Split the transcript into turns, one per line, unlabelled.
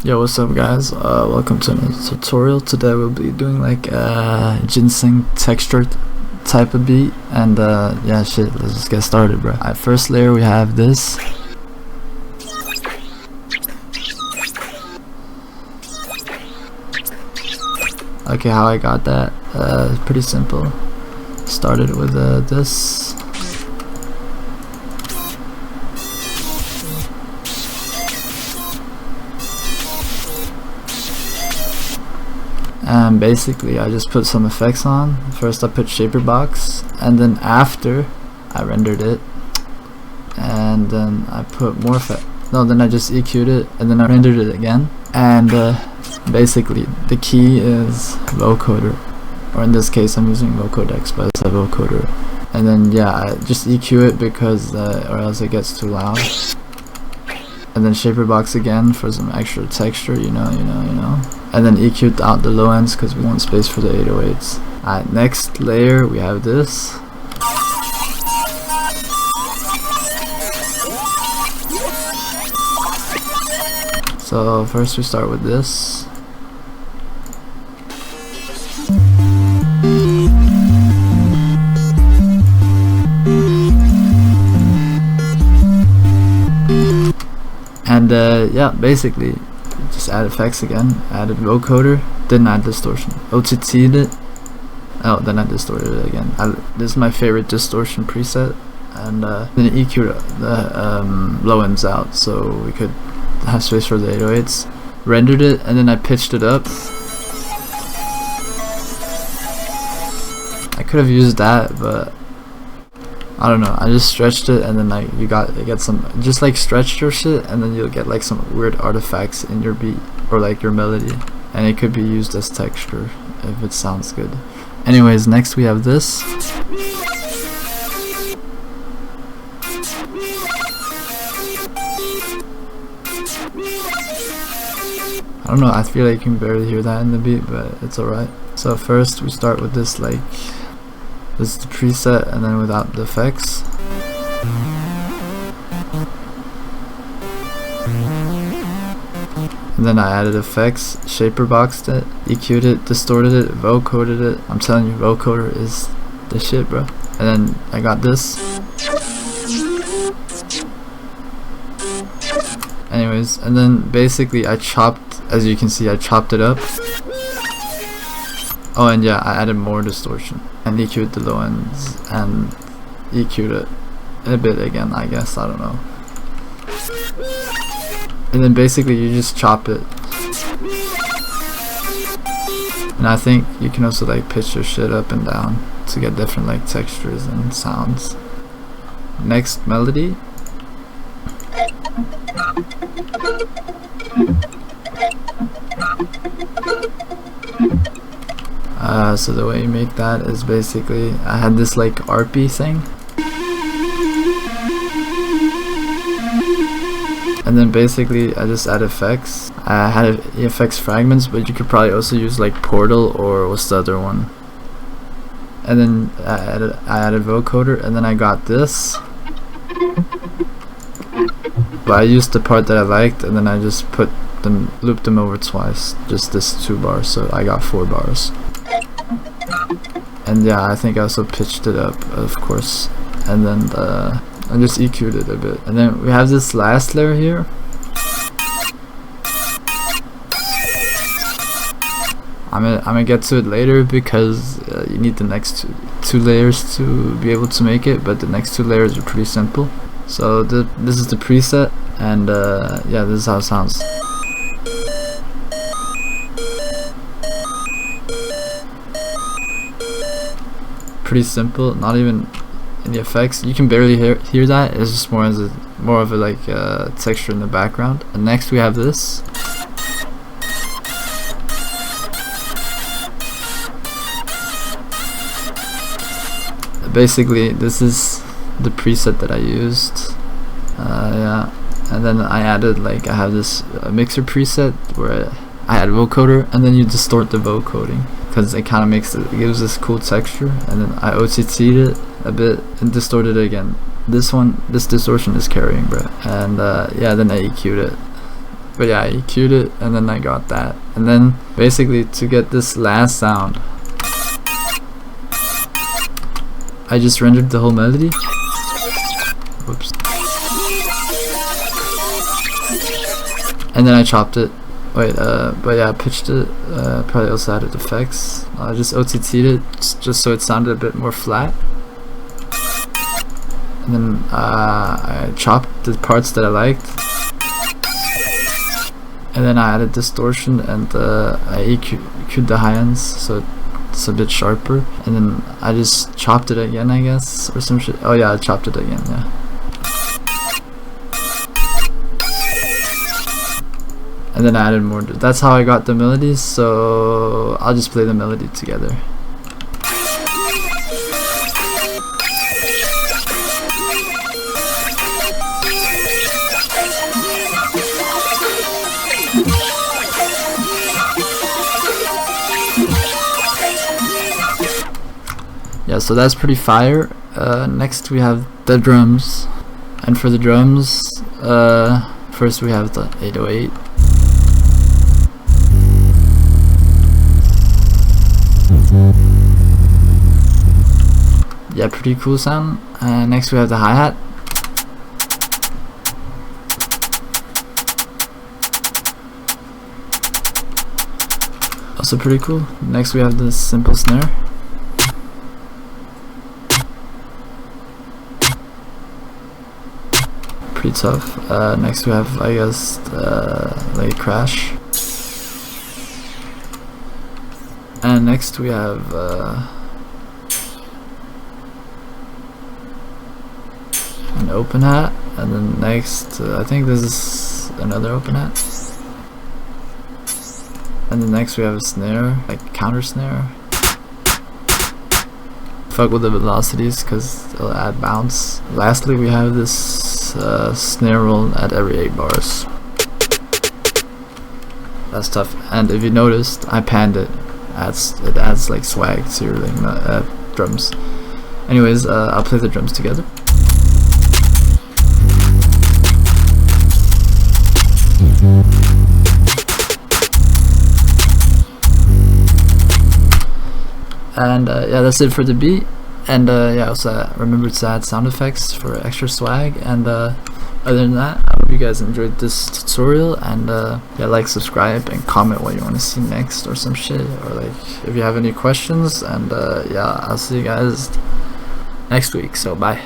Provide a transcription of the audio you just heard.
Yo, what's up guys, welcome to another tutorial. Today we'll be doing like a ginseng texture type of beat, and yeah, shit, let's just get started, bro. Alright, first layer we have this. Okay, how I got that, pretty simple. Started with this. And basically I just put some effects on. First I put shaper box, and then after I rendered it, and then I put more effect. No, then I just EQ'd it, and then I rendered it again. And basically the key is vocoder, or in this case I'm using vocodex, but it's a vocoder. And then yeah, I just EQ it because or else it gets too loud. And then shaper box again for some extra texture, you know. And then EQ'd out the low ends because we want space for the 808s. Alright, next layer we have this. So first we start with this. And yeah, basically just add effects again, added vocoder, didn't add distortion, OTT'd it, oh, then I distorted it again. This is my favorite distortion preset, and then EQ'd the low ends out so we could have space for the 808s, rendered it, and then I pitched it up. I could have used that, but I don't know, I just stretched it, and then like you get some, just like stretch your shit, and then you'll get like some weird artifacts in your beat or like your melody, and it could be used as texture if it sounds good. Anyways, next we have this. I don't know, I feel like you can barely hear that in the beat, but it's alright. So first we start with this, like this is the preset, and then without the effects. And then I added effects, shaper boxed it, EQ'd it, distorted it, vocoded it. I'm telling you, vocoder is the shit, bro. And then I got this. Anyways, and then basically I chopped, as you can see, I chopped it up. Oh, and yeah, I added more distortion and EQ'd the low ends and EQ'd it a bit again, I guess, I don't know. And then basically you just chop it. And I think you can also like pitch your shit up and down to get different like textures and sounds. Next, melody. So the way you make that is basically, I had this like RP thing, and then basically I just add effects. I had effects fragments, but you could probably also use like Portal, or what's the other one, and then I added vocoder, and then I got this, but I used the part that I liked, and then I just looped them over twice, just this 2 bars, so I got 4 bars. And yeah, I think I also pitched it up, of course, and then I just EQ'd it a bit. And then we have this last layer here. I'm gonna get to it later because you need the next two layers to be able to make it, but the next 2 layers are pretty simple. So this is the preset, and yeah, this is how it sounds. Pretty simple, not even any effects. You can barely hear that. It's just more of a like texture in the background. And next we have this. Basically this is the preset that I used. Yeah, and then I added, like, I have this mixer preset where I add vocoder, and then you distort the vocoding because it kind of it gives this cool texture. And then I OTT'd it a bit and distorted it again. This distortion is carrying, bro. And yeah, then I EQ'd it. But yeah, I EQ'd it, and then I got that. And then basically to get this last sound, I just rendered the whole melody. Whoops. And then I chopped it. Wait, but yeah, I pitched it. Probably also added effects. I just OTT'd it just so it sounded a bit more flat. And then I chopped the parts that I liked. And then I added distortion, and I EQ'd the high ends so it's a bit sharper. And then I just chopped it again, I guess, or some shit. Oh yeah, I chopped it again, yeah. And then I added more. That's how I got the melodies, so I'll just play the melody together. Yeah, so that's pretty fire. Next we have the drums, and for the drums, first we have the 808. Yeah, pretty cool sound. Next we have the hi-hat. Also pretty cool. Next we have the simple snare. Pretty tough. Next we have, I guess, like crash. And next we have an open hat, and then next I think this is another open hat, and then next we have a snare, like counter snare. Fuck with the velocities because it'll add bounce. Lastly we have this snare roll at every 8 bars. That's tough. And if you noticed, I panned it. It adds like swag to your like, drums. Anyways, I'll play the drums together. And yeah, that's it for the beat. And yeah, also remember to add sound effects for extra swag. And other than that, I hope you guys enjoyed this tutorial. And yeah, like, subscribe, and comment what you want to see next or some shit, or like if you have any questions. And yeah, I'll see you guys next week. So bye.